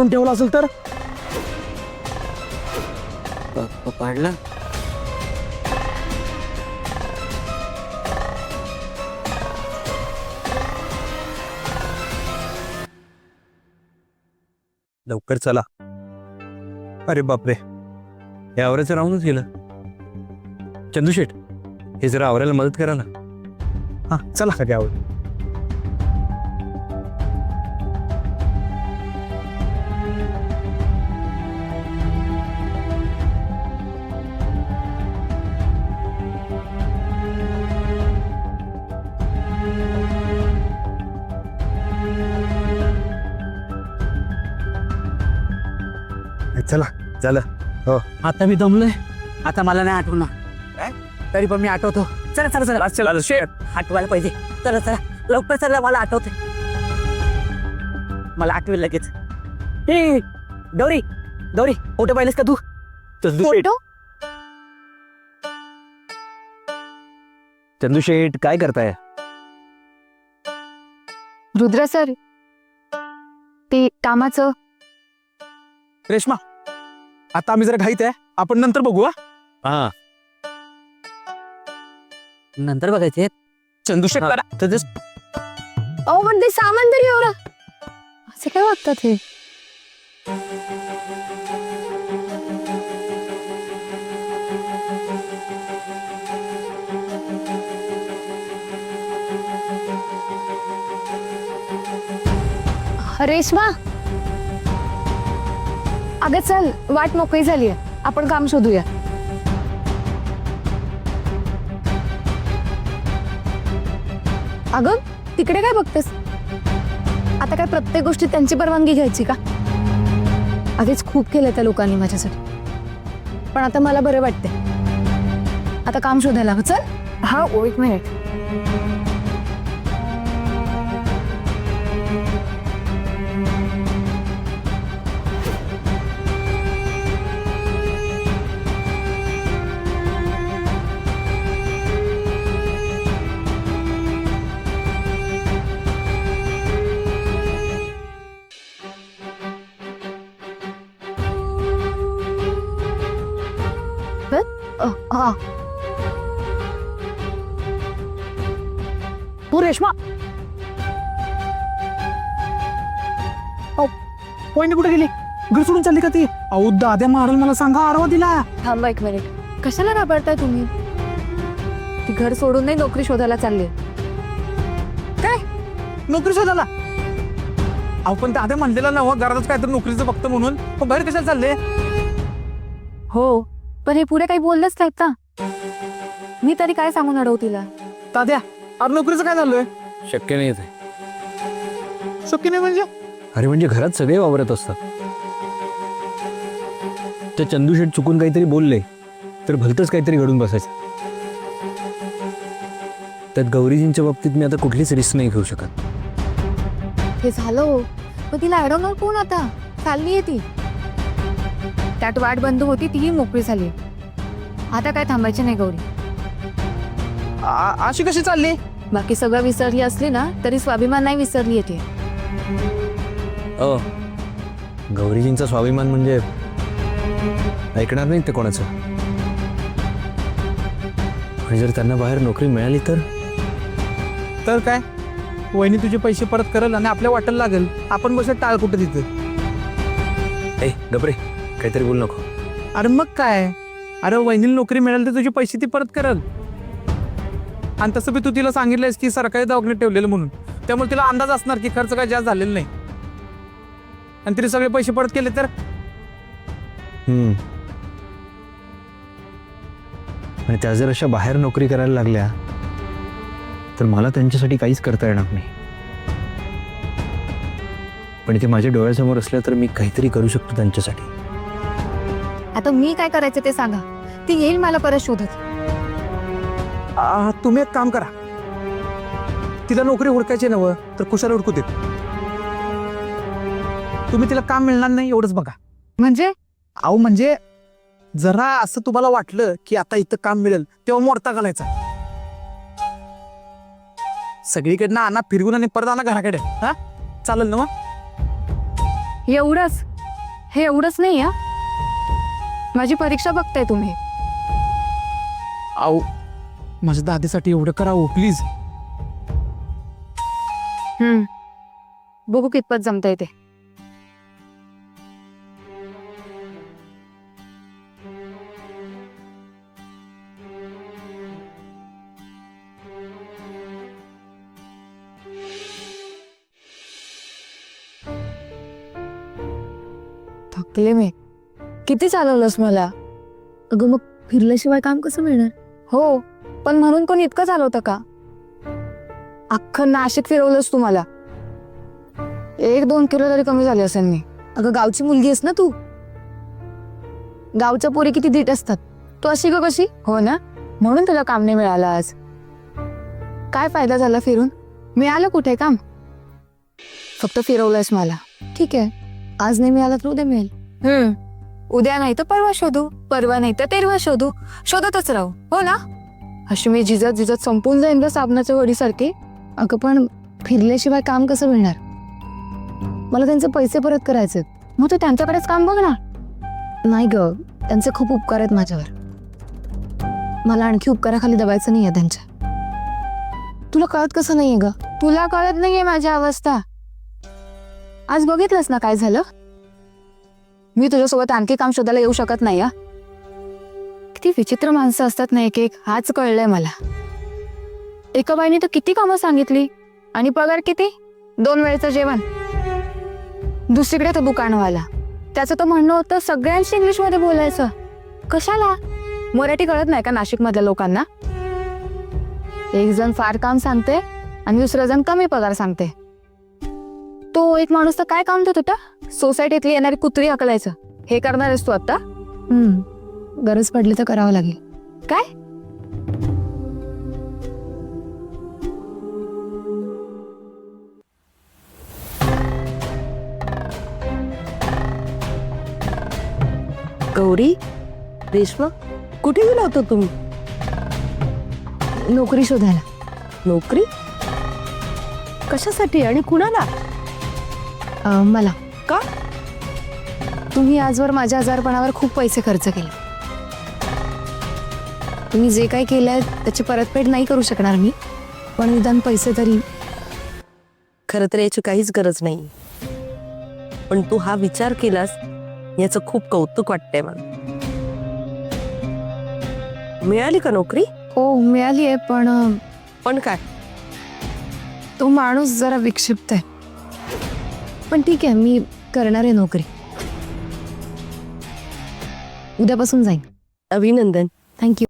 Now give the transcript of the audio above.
ठेवला असेल तर पाडला. लवकर चला. अरे बापरे, हे आवरायचं राहूनच गेलं. चंदूशेठ, हे जरा आवरायला मदत करा ना. हा चला कधी आवर. चला झालं. आता मी दमलोय, आता मला नाही आठवणार. तरी पण मी आठवतो. चला चला चला चला शेठ. आठवायला पाहिजे. चला चला लवकर चला, मला आठवते. मला आठवेल लगेच. ए गौरी, गौरी फोटो पाहिलेस का तू? चंदूशेठ, चंदूशेठ काय करताय? रुद्र सर, ते कामाचं. रेश्मा, आता आम्ही जरा घाईत आहे, आपण नंतर बघू. हा नंतर बघायचे. चंदूशेठ हा. करा. अहो पण ते सामान तरी एवढं असे काय वागतात हे? रेश्मा, अगं चल, वाट मोकळी झालीये, आपण काम शोधूया. अगं तिकडे काय बघतेस? आता काय प्रत्येक गोष्टी त्यांची परवानगी घ्यायची का? आधीच खूप केलं त्या लोकांनी माझ्यासाठी, पण आता मला बरं वाटते. आता काम शोधायला हवं. चल. हा एक मिनिट. हा तू रेश्मा, पॉइंट कुठे गेली? घर सोडून चालली का ती? अहो दाद्या मारल मला सांगा, आरवा दिला. थांबा एक मिनिट. कशाला घाबरताय तुम्ही? ती घर सोडून नाही, नोकरी शोधायला चालली. काय नोकरी शोधायला? अहो पण दाद्या म्हणलेला ना, घरातच काय तर नोकरीचं बघतं म्हणून. पण बाहेर कशाला चालले? हो, पण हे पुढे काही बोललंच नाहीत ना. मी तरी काय सांगून अडवू तिला? दाद्या, अरे नोकरीचं काय झालंय? शक्य नाही ते. शक्य नाही म्हणजे? अरे म्हणजे घरात सगळे वावरत असतात. ते चंदूशेठ चुकून काहीतरी बोलले तर भलतंच काहीतरी घडून बसायचं. त्यात गौरीजींच्या बाबतीत मी आता कुठलीच रिस्क नाही घेऊ शकत. हे झालं, पण तिला अडवणार कोण आता? चाललीये ती. त्यात वाट बंद होती, तीही मोकळी झाली. आता काय थांबायची नाही गौरी. अशी कशी चालली? बाकी सगळं विसरली असली ना, तरी स्वाभिमान नाही विसरली येते. गौरीजींचा स्वाभिमान म्हणजे ऐकणार नाही ते कोणाचं. आणि जर त्यांना बाहेर नोकरी मिळाली तर काय वहिनी तुझे पैसे परत करल आणि आपल्या वाटेल लागेल. आपण बस टाळ कुठं तिथं. ए गबरे, काहीतरी बोल नको. अरे मग काय, अरे वहिनीला नोकरी मिळाली तर तुझे पैसे ती परत करल. आणि तसं बी तू तिला सांगितलंयस की सरकारी दवाखान्यात ठेवलेलं म्हणून, त्यामुळे तिला अंदाज असणार की खर्च काय जास्त झालेला नाही. आणि तिने सगळे पैसे परत केले तर आणि त्या जर अशा बाहेर नोकरी करायला लागल्या तर मला त्यांच्यासाठी काहीच करता येणार नाही. पण ते माझ्या डोळ्यासमोर असल्या तर मी काहीतरी करू शकतो त्यांच्यासाठी. आता मी काय करायचं ते सांगा. ती येईल मला परत शोधत. तुम्ही एक काम करा, तिला नोकरी हुडकायची नव्ह तर कुशाला हुडकू देत. तुम्ही तिला काम मिळणार नाही एवढंच बघा. म्हणजे अहो म्हणजे जरा असं तुम्हाला वाटलं की आता इथं काम मिळेल तेव्हा मोडता घालायचा. सगळीकडनं आणा फिरवून आणि परत आणा घराकडे. हा चालेल ना? मग एवढंच? हे एवढंच नाही हा. माझी परीक्षा बघताय तुम्ही. आऊ माझ्या दादीसाठी एवढं करा हो प्लीज. बघू कितपत जमता येते. थकले मी. किती चालवलंस मला? अगं मग फिरल्याशिवाय काम कसं मिळणार? हो, पण म्हणून कोण इतकं चालवतं का? अख्खं नाशिक फिरवलंस तू मला. 1-2 किलो तरी कमी झाले असेल मी. अगं गावची मुलगी आहेस ना तू. गावच्या पोरी किती धीट असतात. तू अशी ग कशी? हो ना, म्हणून तुला काम नाही मिळालं आज. काय फायदा झाला फिरून? मिळालं कुठे काम? फक्त फिरवलंयस मला. ठीक आहे, आज नाही मिळाला तर उद्या मिळेल. उद्या नाही तर परवा शोधू, परवा नाही तर तेरवा शोधू. शोधतच राहू, हो ना? अशी मी झिजत झिजत संपून जाईन ग साबणाच्या वडीसारखी. अगं पण फिरल्याशिवाय काम कसं मिळणार? मला त्यांचे पैसे परत करायचे. मग तू त्यांच्याकडेच काम बघ ना. नाही ग, त्यांचे खूप उपकार आहेत माझ्यावर. मला आणखी उपकाराखाली दबायचं नाहीये त्यांच्या. तुला कळत कसं नाहीये ग? तुला कळत नाहीये माझी अवस्था. आज बघितलंस ना काय झालं? मी तुझ्यासोबत आणखी काम शोधायला येऊ शकत नाही. किती विचित्र माणसं असतात ना एक एक. आज कळलंय मला. एका बाईने तर किती कामं सांगितली आणि पगार किती? 2 वेळेचं जेवण. दुसरीकडे तो दुकानवाला, त्याचं तर म्हणणं होतं सगळ्यांशी इंग्लिशमध्ये बोलायचं. कशाला? मराठी कळत नाही का नाशिक मधल्या लोकांना? एक जण फार काम सांगते आणि दुसरा जण कमी पगार सांगते. तो एक माणूस तर काय काम देत होता? सोसायटीतली येणारी कुत्री हकलायचं. हे करणार आहेस तू आता? गरज पडली तर करावं लागेल. काय? गौरी, रेश्मा, कुठे गेला होता तुम्ही? नोकरी शोधायला. नोकरी? कशासाठी आणि कुणाला? मला. का? तुम्ही आजवर माझ्या आजारपणावर खूप पैसे खर्च केले. तुम्ही जे काही केलंय त्याची परतफेड नाही करू शकणार मी, पण निदान पैसे तरी. खरं तर याची काहीच गरज नाही, पण तू हा विचार केलास याचं खूप कौतुक वाटतंय मला. मिळाली का नोकरी? हो मिळाली आहे, पण काय? तो माणूस जरा विक्षिप्त आहे. पण ठीक आहे, मी करणार आहे नोकरी. उद्यापासून जाईन. अभिनंदन. थँक्यू.